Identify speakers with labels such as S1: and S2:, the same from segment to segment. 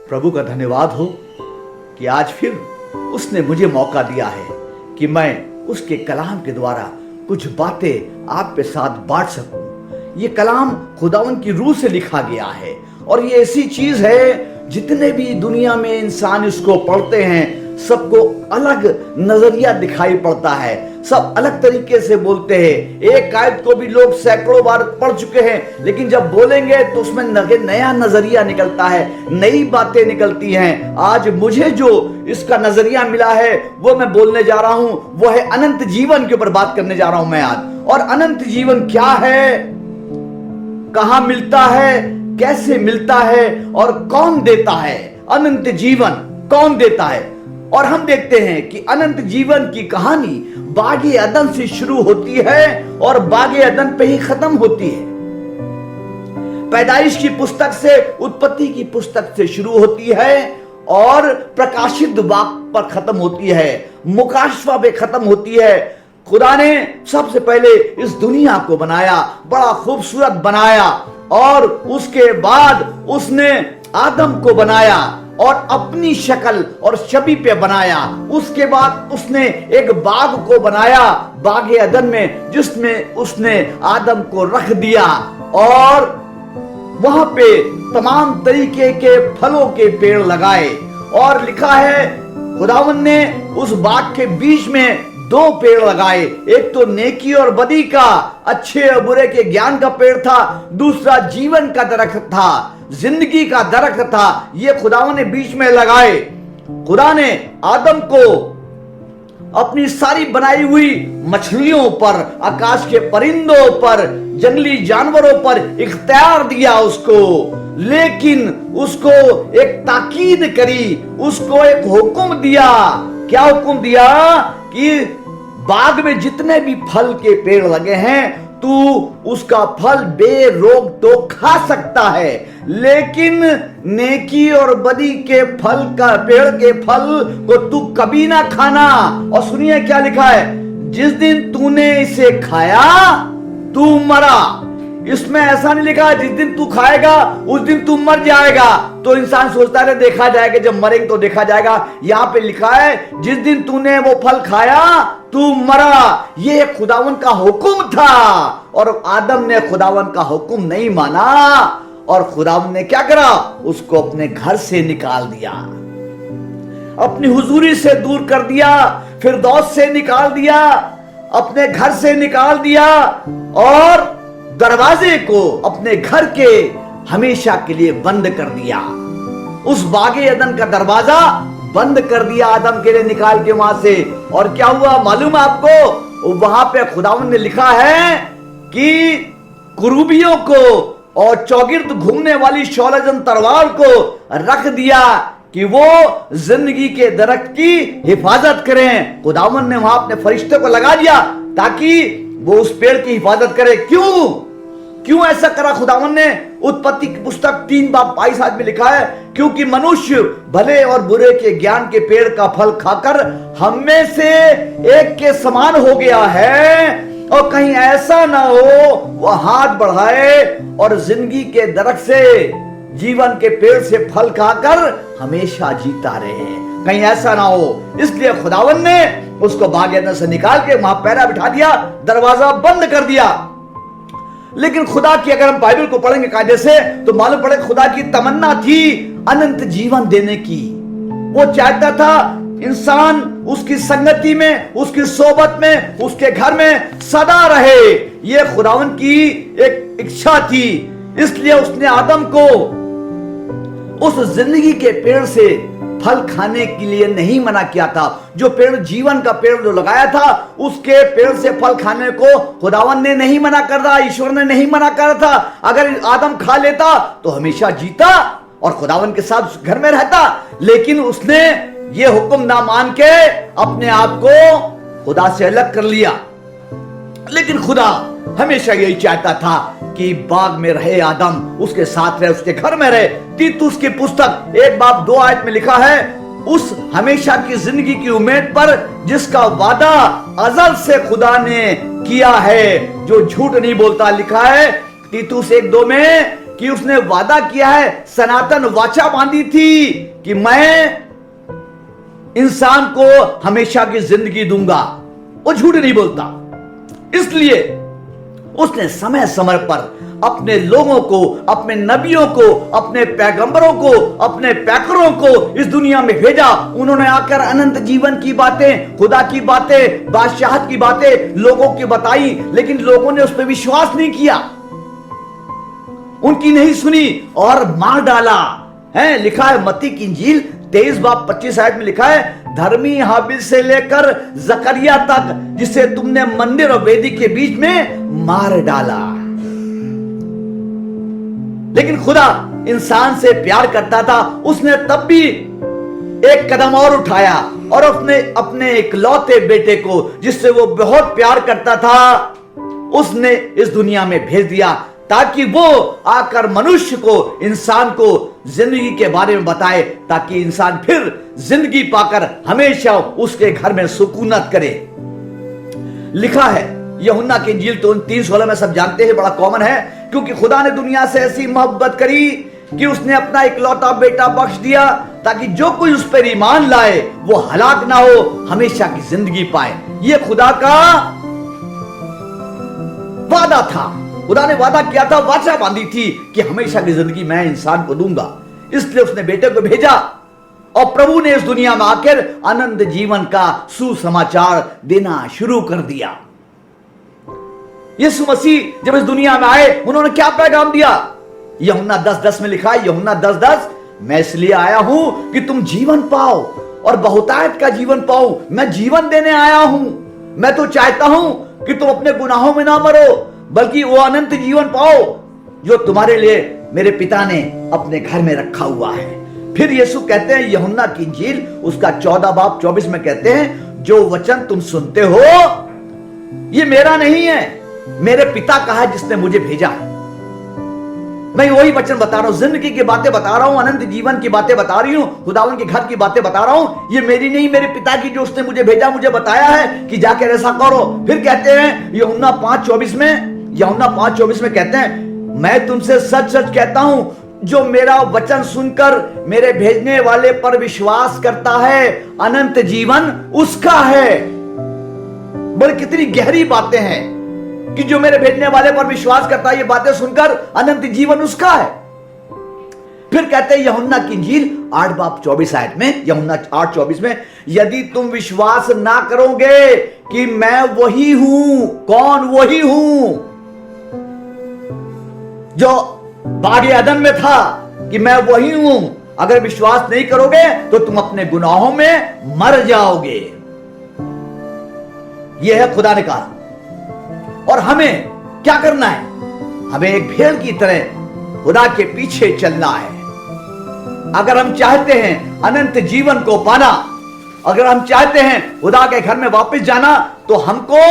S1: प्रभु का धन्यवाद हो कि आज फिर उसने मुझे मौका दिया है कि मैं उसके कलाम के द्वारा कुछ बातें आपके साथ बांट सकूं। ये कलाम खुदावन की रूह से लिखा गया है और ये ऐसी चीज है, जितने भी दुनिया में इंसान इसको पढ़ते हैं सबको अलग नजरिया दिखाई पड़ता है, सब अलग तरीके से बोलते हैं। एक आयत को भी लोग सैकड़ों बार पढ़ चुके हैं, लेकिन जब बोलेंगे तो उसमें नया नजरिया निकलता है, नई बातें निकलती हैं। आज मुझे जो इसका नजरिया मिला है वो मैं बोलने जा रहा हूं, वो है अनंत जीवन के ऊपर बात करने जा रहा हूं मैं आज। और अनंत जीवन क्या है, कहां मिलता है, कैसे मिलता है और कौन देता है? अनंत जीवन कौन देता है? और हम देखते हैं कि अनंत जीवन की कहानी बागे अदन से शुरू होती है और बागे अदन पे ही खत्म होती है। पैदाइश की पुस्तक से, उत्पत्ति की पुस्तक से शुरू होती है और प्रकाशित वाक्य पर खत्म होती है, मुकाशवा पे खत्म होती है। खुदा ने सबसे पहले इस दुनिया को बनाया, बड़ा खूबसूरत बनाया, और उसके बाद उसने आदम को बनाया और अपनी शक्ल और छवि पे बनाया। उसके बाद उसने एक बाग को बनाया, बागे अदन में, जिसमें उसने आदम को रख दिया और वहां पे तमाम तरीके के फलों के पेड़ लगाए। और लिखा है खुदावन ने उस बाग के बीच में दो पेड़ लगाए, एक तो नेकी और बदी का, अच्छे और बुरे के ज्ञान का पेड़ था, दूसरा जीवन का दरख्त था, जिंदगी का दरख्त था। ये खुदावन ने बीच में लगाए। खुदा ने आदम को अपनी सारी बनाई हुई मछलियों पर, आकाश के परिंदों पर, जंगली जानवरों पर इख्तियार दिया उसको, लेकिन उसको एक ताकीद करी, उसको एक हुक्म दिया। क्या हुक्म दिया? कि बाग में जितने भी फल के पेड़ लगे हैं तू उसका फल बेरोक तो खा सकता है, लेकिन नेकी और बदी के फल का, पेड़ के फल को तू कभी ना खाना। और सुनिए क्या लिखा है, जिस दिन तूने इसे खाया तू मरा। इसमें ऐसा नहीं लिखा जिस दिन तू खाएगा उस दिन तू मर जाएगा। तो इंसान सोचता है देखा जाएगा, जब मरेंगे तो देखा जाएगा। यहां पे लिखा है जिस दिन तूने वो फल खाया तू मरा। ये खुदावन का हुक्म था और आदम ने खुदावन का हुक्म नहीं माना और खुदावन ने क्या करा? उसको अपने घर से निकाल दिया, अपनी हुजूरी से दूर कर दिया, फिरदौस से निकाल दिया, अपने घर से निकाल दिया और दरवाजे को अपने घर के हमेशा के लिए बंद कर दिया। उस बागे अदन का दरवाजा बंद कर दिया आदम के लिए निकाल के वहां से। और क्या हुआ मालूम है आपको? वहां पे खुदावन ने लिखा है कि कुरूबियों को और चौगिर्द घूमने वाली शौलजन तलवार को रख दिया कि वो जिंदगी के दरख्त की हिफाजत करें। खुदावन ने वहां अपने फरिश्ते को लगा दिया ताकि वो उस पेड़ की हिफाजत करे। क्यों ऐसा करा खुदावन ने? उत्पत्ति की पुस्तक 3:22 में लिखा है, क्योंकि मनुष्य भले और बुरे के ज्ञान के पेड़ का फल खाकर हम में से एक के समान हो गया है, और कहीं ऐसा ना हो वह हाथ बढ़ाए और जिंदगी के दरख्त से, जीवन के पेड़ से फल खाकर हमेशा जीता रहे, कहीं ऐसा ना हो। इसलिए खुदावन ने उसको बागे अदन से निकाल के वहां पैरा बिठा दिया, दरवाजा बंद कर दिया। लेकिन खुदा की अगर हम बाइबल को पढ़ेंगे कायदे से तो मालूम पड़े खुदा की तमन्ना थी अनंत जीवन देने की। वो चाहता था इंसान उसकी संगति में, उसकी सोबत में, उसके घर में सदा रहे। ये खुदावन की एक इच्छा थी। इसलिए उसने आदम को उस जिंदगी के पेड़ से फल खाने के लिए नहीं मना किया था। जो पेड़, जीवन का पेड़ जो लगाया था, उसके पेड़ से फल खाने को खुदावन ने नहीं मना कर रहा, ईश्वर ने नहीं मना कर था। अगर आदम खा लेता तो हमेशा जीता और खुदावन के साथ घर में रहता, लेकिन उसने ये हुक्म ना मान के अपने आप को खुदा से अलग कर लिया। लेकिन खुदा हमेशा यही चाहता था कि बाग में रहे आदम, उसके साथ रहे, उसके घर में रहे। तीतुस की पुस्तक 1:2 में लिखा है, उस हमेशा की जिंदगी की उम्मीद पर जिसका वादा अज़ल से खुदा ने किया है, जो झूठ नहीं बोलता। लिखा है तीतुस 1:2 में कि उसने वादा किया है, सनातन वाचा बांधी थी कि मैं इंसान को हमेशा की जिंदगी दूंगा। वो झूठ नहीं बोलता, इसलिए उसने समय समय पर अपने लोगों को, अपने नबियों को, अपने पैगंबरों को, अपने पैकरों को इस दुनिया में भेजा। उन्होंने आकर अनंत जीवन की बातें, खुदा की बातें, बादशाहत की बातें लोगों की बताई, लेकिन लोगों ने उस पर विश्वास नहीं किया, उनकी नहीं सुनी और मार डाला है। लिखा है मत्ती की इंजील 23 बाब 25 आयत में लिखा है, धर्मी हाबिल से लेकर जकरिया तक, जिसे तुमने मंदिर और वेदी के बीच में मार डाला। लेकिन खुदा इंसान से प्यार करता था, उसने तब भी एक कदम और उठाया और उसने अपने इकलौते बेटे को, जिससे वो बहुत प्यार करता था, उसने इस दुनिया में भेज दिया ताकि वो आकर मनुष्य को, इंसान को जिंदगी के बारे में बताए, ताकि इंसान फिर जिंदगी पाकर हमेशा उसके घर में सुकूनत करे। लिखा है यूहन्ना की इंजील तो 3:16 में सब जानते हैं, बड़ा कॉमन है, क्योंकि खुदा ने दुनिया से ऐसी मोहब्बत करी कि उसने अपना इकलौता बेटा बख्श दिया ताकि जो कोई उस पर ईमान लाए वो हलाक ना हो, हमेशा की जिंदगी पाए। ये खुदा का वादा था। खुदा ने वादा किया था, वाचा बांधी थी कि हमेशा की जिंदगी मैं इंसान को दूंगा, इसलिए उसने बेटे को भेजा और प्रभु ने इस दुनिया में आकर अनंत जीवन का सुसमाचार देना शुरू कर दिया। यीशु मसीह जब इस दुनिया में आए, उन्होंने क्या पैगाम दिया? यूहन्ना 10:10 में लिखा है, यूहन्ना 10:10, मैं इसलिए आया हूं कि तुम जीवन पाओ और बहुतायत का जीवन पाओ। मैं जीवन देने आया हूं। मैं तो चाहता हूं कि तुम अपने गुनाहों में ना मरो, बल्कि वो अनंत जीवन पाओ जो तुम्हारे लिए मेरे पिता ने अपने घर में रखा हुआ है। फिर यीशु कहते हैं यूहन्ना की इंजील उसका 14 बाब 24 में कहते हैं, जो वचन तुम सुनते हो ये मेरा नहीं है, मेरे पिता का है जिसने मुझे भेजा है। मैं वही वचन बता रहा हूं, जिंदगी की बातें बता रहा हूं, अनंत जीवन की बातें बता रही हूं, खुदावन के घर की बातें बता रहा हूं। ये मेरी नहीं, मेरे पिता की, जो उसने मुझे भेजा, मुझे बताया है कि जाकर ऐसा करो। फिर कहते हैं यूहन्ना 5:24 में कहते हैं, मैं तुमसे सच सच कहता हूं, जो मेरा वचन सुनकर मेरे भेजने वाले पर विश्वास करता है, अनंत जीवन उसका है। बड़ी कितनी गहरी बातें हैं कि जो मेरे भेजने वाले पर विश्वास करता है, ये बातें सुनकर अनंत जीवन उसका है। फिर कहते हैं यूहन्ना की इंजील 8 बाब 24 आयत में, यूहन्ना 8:24 में, यदि तुम विश्वास ना करोगे कि मैं वही हूं। कौन वही हूं? जो बागे अदन में था कि मैं वही हूं। अगर विश्वास नहीं करोगे तो तुम अपने गुनाहों में मर जाओगे। यह है खुदा ने कहा। और हमें क्या करना है? हमें एक भेड़ की तरह खुदा के पीछे चलना है। अगर हम चाहते हैं अनंत जीवन को पाना, अगर हम चाहते हैं खुदा के घर में वापस जाना, तो हमको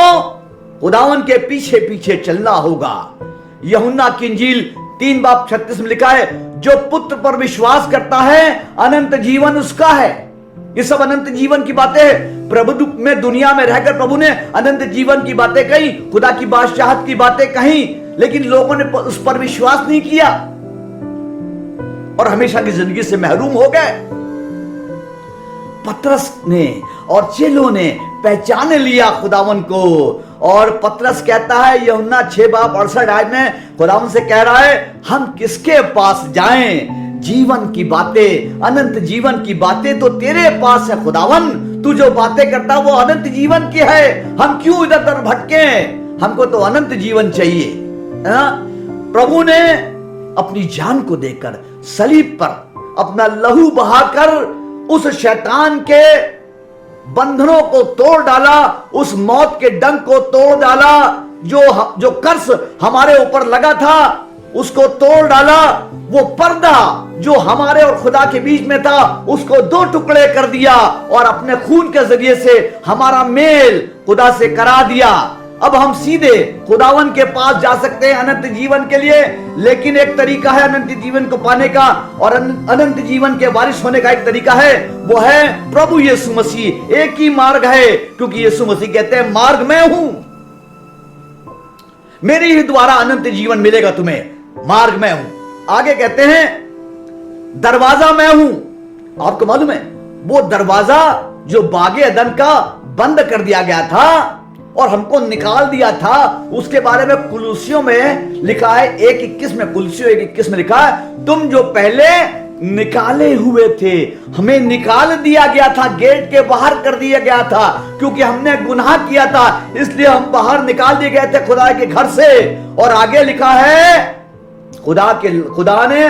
S1: खुदावन के पीछे पीछे चलना होगा। यूहन्ना की इंजील 3 बाब 36 में लिखा है, जो पुत्र पर विश्वास करता है अनंत जीवन उसका है। ये सब अनंत जीवन की बातें हैं। प्रभु में दुनिया में रहकर प्रभु ने अनंत जीवन की बातें कही, खुदा की बादशाहत की बातें कही, लेकिन लोगों ने उस पर विश्वास नहीं किया और हमेशा की जिंदगी से महरूम हो गए। पतरस ने और चेलों ने पहचान लिया खुदावन को, और पतरस कहता है यूहन्ना 6 बाब 68 आयत में, खुदावन से कह रहा है, हम किसके पास जाएं? जीवन की बातें, अनंत जीवन की बातें तो तेरे पास है खुदावन। तू जो बातें करता वो अनंत जीवन की है। हम क्यों इधर उधर भटके? हमको तो अनंत जीवन चाहिए। प्रभु ने अपनी जान को देकर सलीब पर अपना लहू बहाकर उस शैतान के बंधनों को तोड़ डाला, उस मौत के डंक को तोड़ डाला, जो कर्स हमारे ऊपर लगा था उसको तोड़ डाला। वो पर्दा जो हमारे और खुदा के बीच में था उसको 2 टुकड़े कर दिया और अपने खून के जरिए से हमारा मेल खुदा से करा दिया। अब हम सीधे खुदावन के पास जा सकते हैं अनंत जीवन के लिए। लेकिन एक तरीका है अनंत जीवन को पाने का, और अनंत जीवन के वारिस होने का एक तरीका है, वो है प्रभु यीशु मसीह। एक ही मार्ग है, क्योंकि यीशु मसीह कहते हैं मार्ग मैं हूं, मेरे ही द्वारा अनंत जीवन मिलेगा तुम्हें। मार्ग मैं हूं। आगे कहते हैं दरवाजा मैं हूं। आपको मालूम है वो दरवाजा जो बागे अदन का बंद कर दिया गया था और हमको निकाल दिया था, उसके बारे में कुलुसियों में लिखा है 1:21 में, कुलुसियों 1:21 में लिखा है, तुम जो पहले निकाले हुए थे, हमें निकाल दिया गया था, गेट के बाहर कर दिया गया था, क्योंकि हमने गुनाह किया था, इसलिए हम बाहर निकाल दिए गए थे खुदा के घर से। और आगे लिखा है खुदा ने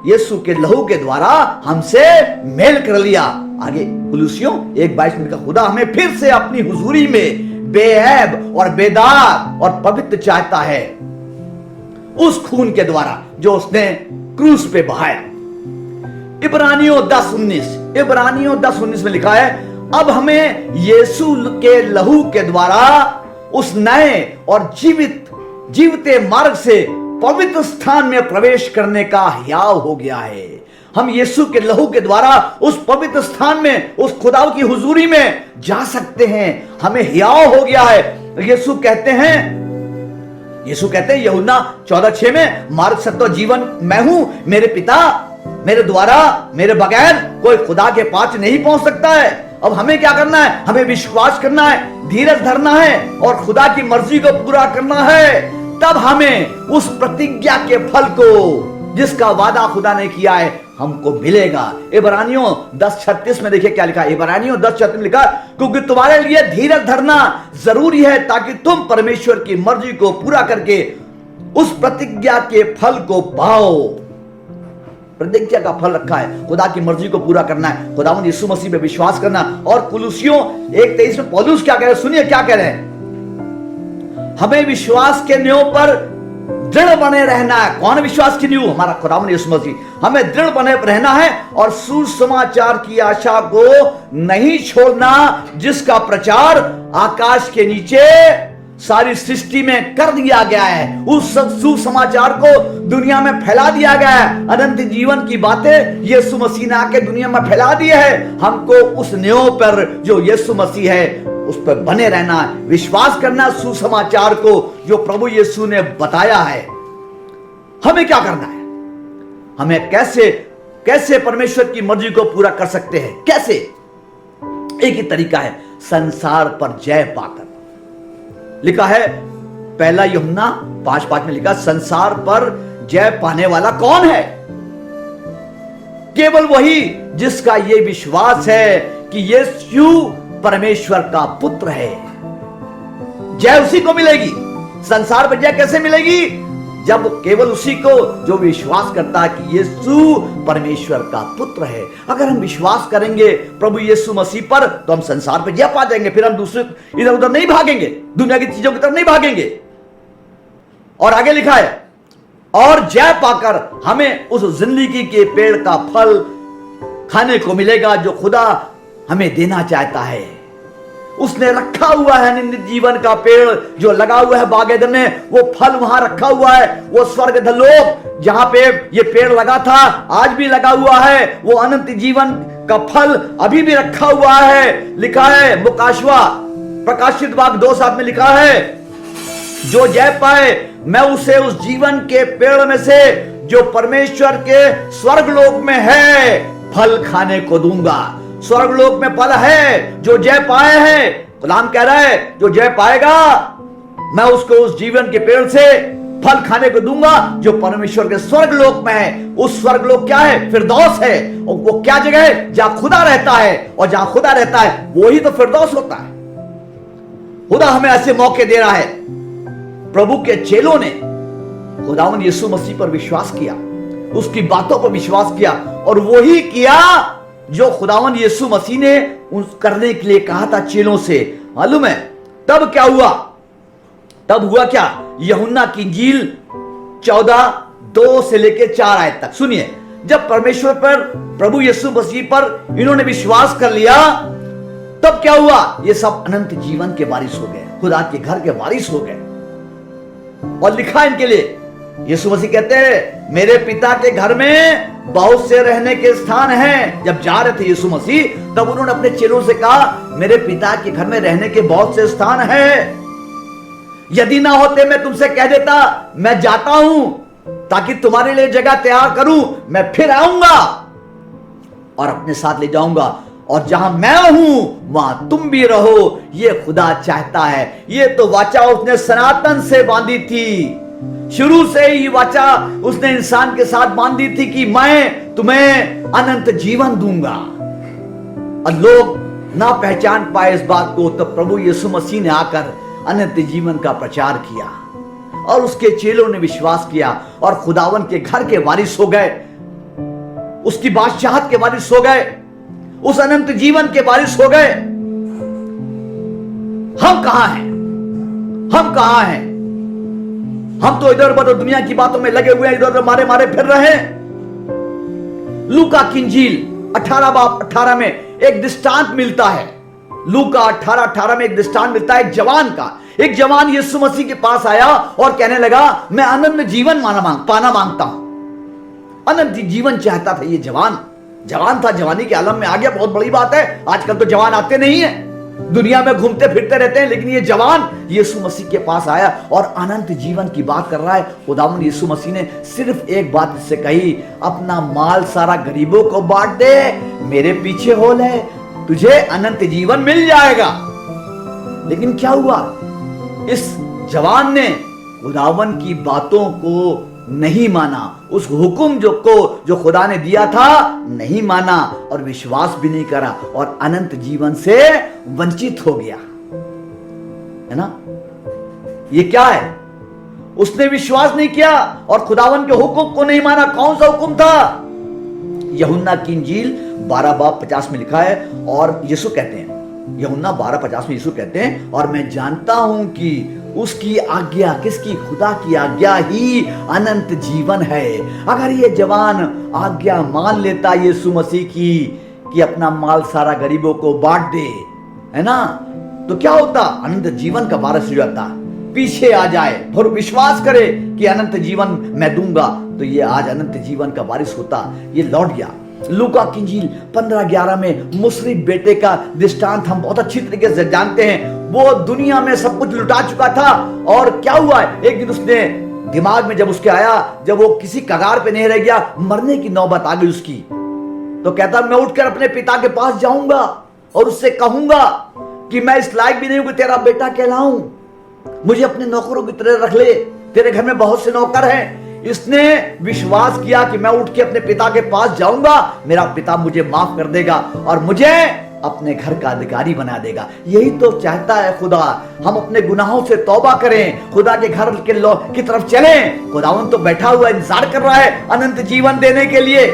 S1: यीशु के लहू के द्वारा हमसे मेल कर लिया। आगे कुलुसियों 1:22 में लिखा, खुदा हमें फिर से अपनी हुजूरी में बेऐब और बेदाग और पवित्र चाहता है उस खून के द्वारा जो उसने क्रूस पे बहाया। इब्रानियों 10:19 में लिखा है, अब हमें यीशु के लहू के द्वारा उस नए और जीवते मार्ग से पवित्र स्थान में प्रवेश करने का हयाव हो गया है। हम यीशु के लहू के द्वारा उस पवित्र स्थान में, उस खुदा की हुजूरी में जा सकते हैं, हमें हयाव हो गया है। यीशु कहते हैं यूहन्ना 14:6 में, मार्ग सत्य और जीवन मैं हूं, मेरे पिता मेरे द्वारा मेरे बगैर कोई खुदा के पास नहीं पहुंच सकता है। अब हमें क्या करना है? हमें विश्वास करना है, धीरज धरना है और खुदा की मर्जी को पूरा करना है। तब हमें उस प्रतिज्ञा के फल को, जिसका वादा खुदा ने किया है, हमको मिलेगा। इब्रानियों 10:36 में देखिए क्या लिखा है। इब्रानियों 10:36 में लिखा, क्योंकि तुम्हारे लिए धीरज धरना जरूरी है ताकि तुम परमेश्वर की मर्जी को पूरा करके उस प्रतिज्ञा के फल को पाओ। प्रतिज्ञा का फल रखा है, खुदा की मर्जी को पूरा करना है, खुदावंद यीशु मसीह पे विश्वास करना। और कुलुसियों 1:23 में पौलुस क्या कह रहे हैं, सुनिए क्या कह रहे हैं, हमें विश्वास के नींव पर दृढ़ बने रहना है। कौन विश्वास की नींव? हमारा खुदावंद यीशु मसीह। हमें दृढ़ बने रहना है और सुसमाचार की आशा को नहीं छोड़ना, जिसका प्रचार आकाश के नीचे सारी सृष्टि में कर दिया गया है। उस सुसमाचार को दुनिया में फैला दिया गया है। अनंत जीवन की बातें यीशु मसीह ने आके दुनिया में फैला दी है। हमको उस नींव पर जो यीशु मसीह है उस पर बने रहना, विश्वास करना सुसमाचार को जो प्रभु यीशु ने बताया है। हमें क्या करना है? हमें कैसे परमेश्वर की मर्जी को पूरा कर सकते हैं? कैसे? एक ही तरीका है, संसार पर जय पाकर। लिखा है 1 यूहन्ना 5:5 में लिखा, संसार पर जय पाने वाला कौन है? केवल वही जिसका ये विश्वास है कि यीशु परमेश्वर का पुत्र है। जय उसी को मिलेगी। संसार पर जय कैसे मिलेगी? जब केवल उसी को जो विश्वास करता है कि यीशु परमेश्वर का पुत्र है। अगर हम विश्वास करेंगे प्रभु यीशु मसीह पर तो हम संसार पर जय पा जाएंगे। फिर हम दूसरे इधर उधर नहीं भागेंगे, दुनिया की चीजों की तरफ नहीं भागेंगे। और आगे लिखा है, और जय पाकर हमें उस जिंदगी के पेड़ का फल खाने को मिलेगा जो खुदा हमें देना चाहता है। उसने रखा हुआ है नित्य जीवन का पेड़ जो लगा हुआ है बाग एदन में, वो फल वहां रखा हुआ है। वो स्वर्ग धलोक जहां पे ये पेड़ लगा था आज भी लगा हुआ है। वो अनंत जीवन का फल अभी भी रखा हुआ है। लिखा है मुकाशवा प्रकाशित वाक्य 2:7 में लिखा है, जो जय पाए मैं उसे उस जीवन के पेड़ में से जो परमेश्वर के स्वर्गलोक में है फल खाने को दूंगा। स्वर्गलोक में फल है जो जय पाए हैं। गुलाम कह रहा है जो जय पाएगा मैं उसको उस जीवन के पेड़ से फल खाने को दूंगा जो परमेश्वर के स्वर्गलोक में है। उस स्वर्गलोक क्या है? फिरदौस है। और वो क्या जगह है? जहां खुदा रहता है। और जहां खुदा रहता है वही तो फिरदौस होता है। खुदा हमें ऐसे मौके दे रहा है। प्रभु के चेलों ने खुदावंद यीशु मसीह पर विश्वास किया, उसकी बातों पर विश्वास किया और वही किया जो खुदावंद यीशु मसीह ने करने के लिए कहा था चेलों से। मालूम है तब क्या हुआ? तब हुआ क्या? यूहन्ना की इंजील 14:2 से लेकर 4 आयत तक सुनिए। जब परमेश्वर पर प्रभु यीशु मसीह पर इन्होंने विश्वास कर लिया तब क्या हुआ? ये सब अनंत जीवन के वारिस हो गए, खुदा के घर के वारिस हो गए। और लिखा इनके लिए, यीशु मसीह कहते हैं मेरे पिता के घर में बहुत से रहने के स्थान हैं। जब जा रहे थे यीशु मसीह तब उन्होंने अपने चेलों से कहा मेरे पिता के घर में रहने के बहुत से स्थान हैं। यदि ना होते मैं तुमसे कह देता मैं जाता हूं ताकि तुम्हारे लिए जगह तैयार करूं, मैं फिर आऊंगा और अपने साथ ले जाऊंगा, और जहां मैं हूं वहां तुम भी रहो। ये खुदा चाहता है। ये तो वाचा उसने सनातन से बांधी थी, शुरू से ही वाचा उसने इंसान के साथ बांधी थी कि मैं तुम्हें अनंत जीवन दूंगा। और लोग ना पहचान पाए इस बात को, तो प्रभु यीशु मसीह ने आकर अनंत जीवन का प्रचार किया और उसके चेलों ने विश्वास किया और खुदावन के घर के वारिस हो गए, उसकी बादशाहत के वारिस हो गए, उस अनंत जीवन के वारिस हो गए। हम कहां हैं? हम कहां हैं? हम तो इधर उधर दुनिया की बातों में लगे हुए हैं, इधर उधर मारे मारे फिर रहे हैं। लूका की इंजील 18 में एक दृष्टांत मिलता है। लूका 18 में एक दृष्टांत मिलता है एक जवान का। एक जवान यीशु मसीह के पास आया और कहने लगा, मैं अनंत जीवन पाना मांगता हूं। अनंत जीवन चाहता था ये जवान था, जवानी के आलम में आ गया। बहुत बड़ी बात है। आजकल तो जवान आते नहीं है, दुनिया में घूमते फिरते रहते हैं, लेकिन ये जवान यीशु मसीह के पास आया और अनंत जीवन की बात कर रहा है। खुदावंद यीशु मसीह ने सिर्फ एक बात इससे कही, अपना माल सारा गरीबों को बांट दे, मेरे पीछे हो ले, तुझे अनंत जीवन मिल जाएगा। लेकिन क्या हुआ? इस जवान ने खुदावंद की बातों को नहीं माना, उस हुक्म जो खुदा ने दिया था नहीं माना और विश्वास भी नहीं करा और अनंत जीवन से वंचित हो गया, है ना? ये क्या है? उसने विश्वास नहीं किया और खुदावन के हुक्म को नहीं माना। कौन सा हुक्म था? यूहन्ना की इंजील 12:50 में लिखा है, और यीशु कहते हैं, यूहन्ना 12:50 में यीशु कहते हैं, और मैं जानता हूं कि उसकी आज्ञा, किसकी? खुदा की आज्ञा ही अनंत जीवन है। अगर ये जवान आज्ञा मान लेता यीशु मसीह की कि अपना माल सारा गरीबों को बांट दे, है ना, तो क्या होता? अनंत जीवन का वारिस हो जाता। पीछे आ जाए, और विश्वास करे कि अनंत जीवन मैं दूंगा, तो ये आज अनंत जीवन का वारिस होता। ये लौट गया। लूका की इंजील 15:11 में मुसरिफ बेटे का दृष्टांत हम बहुत अच्छी तरीके से जानते हैं। वो दुनिया में सब कुछ लुटा चुका था, और क्या हुआ? एक दिन उसने दिमाग में जब उसके आया, जब वो किसी कगार पे नहीं रह गया, मरने की नौबत आ गई उसकी, तो कहता मैं उठकर अपने पिता के पास जाऊंगा और उससे कहूंगा कि मैं इस लायक भी नहीं हूं कि तेरा बेटा कहलाऊं, मुझे अपने नौकरों की तरह रख ले, तेरे घर में बहुत से नौकर हैं। इसने विश्वास किया कि मैं उठ के अपने पिता के पास जाऊंगा, मेरा पिता मुझे माफ कर देगा और मुझे अपने घर का अधिकारी बना देगा। यही तो चाहता है खुदा, हम अपने गुनाहों से तौबा करें, खुदा के घर की तरफ चलें। खुदावन तो बैठा हुआ इंतजार कर रहा है अनंत जीवन देने के लिए,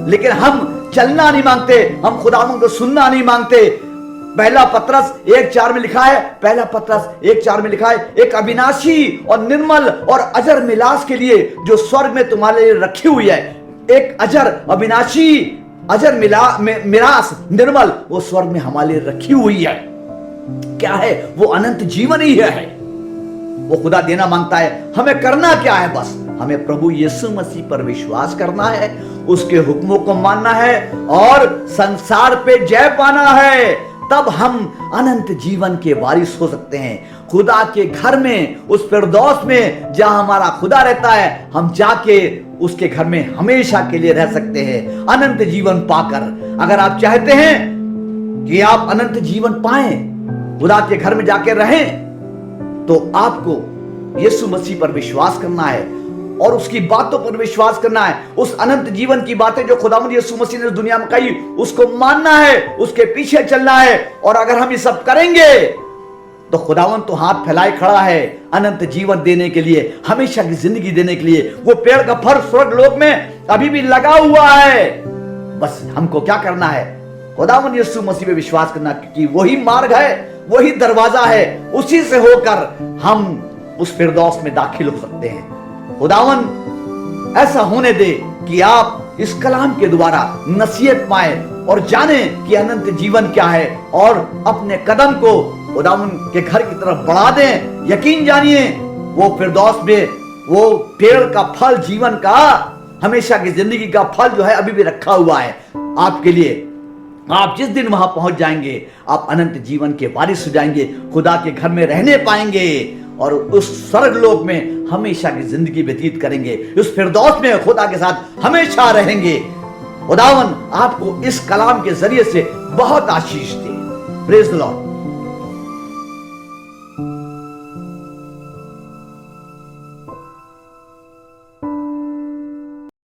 S1: लेकिन हम चलना नहीं मांगते, हम खुदावन को सुनना नहीं मांगते। पहला पत्रस 1:4 में लिखा है, पहला पत्रस 1:4 में लिखा है, एक अविनाशी और निर्मल और अजर मिलास के लिए जो स्वर्ग में तुम्हारे लिए रखी हुई है। एक अजर, अविनाशी, अजर मिरास, निर्मल, वो स्वर्ग में हमारे लिए रखी हुई है। क्या है? वो अनंत जीवन ही है। वो खुदा देना मांगता है। हमें करना क्या है? बस हमें प्रभु यीशु मसीह पर विश्वास करना है, उसके हुक्मों को मानना है और संसार पे जय पाना है। तब हम अनंत जीवन के वारिस हो सकते हैं। खुदा के घर में, उस फिरदौस में जहां हमारा खुदा रहता है, हम जाके उसके घर में हमेशा के लिए रह सकते हैं अनंत जीवन पाकर। अगर आप चाहते हैं कि आप अनंत जीवन पाएं, खुदा के घर में जाके रहें, तो आपको यीशु मसीह पर विश्वास करना है और उसकी बातों पर विश्वास करना है। उस अनंत जीवन की बातें जो खुदावंद यीशु मसीह ने दुनिया में कही, उसको मानना है, उसके पीछे चलना है। और अगर हम ये सब करेंगे तो खुदावंद तो हाथ फैलाए खड़ा है अनंत जीवन देने के लिए, हमेशा की जिंदगी देने के लिए। वो पेड़ का फल स्वर्ग लोक में अभी भी लगा हुआ है। बस हमको क्या करना है? खुदावंद यीशु मसीह पे विश्वास करना, क्योंकि वही मार्ग है, वही दरवाजा है, उसी से होकर हम उस फिरदौस में दाखिल हो सकते हैं। खुदावन ऐसा होने दे कि आप इस कलाम के द्वारा नसीहत पाए और जाने कि अनंत जीवन क्या है, और अपने कदम को खुदावन के घर की तरफ बढ़ा दें। यकीन जानिए, वो फिरदौस में वो पेड़ का फल, जीवन का, हमेशा की जिंदगी का फल जो है अभी भी रखा हुआ है आपके लिए। आप जिस दिन वहां पहुंच जाएंगे, आप अनंत जीवन के वारिस हो जाएंगे, खुदा के घर में रहने पाएंगे और उस स्वर्ग लोक में हमेशा की जिंदगी व्यतीत करेंगे, उस फिरदौस में खुदा के साथ हमेशा रहेंगे। खुदावन आपको इस कलाम के जरिए से बहुत आशीष दे। Praise the Lord.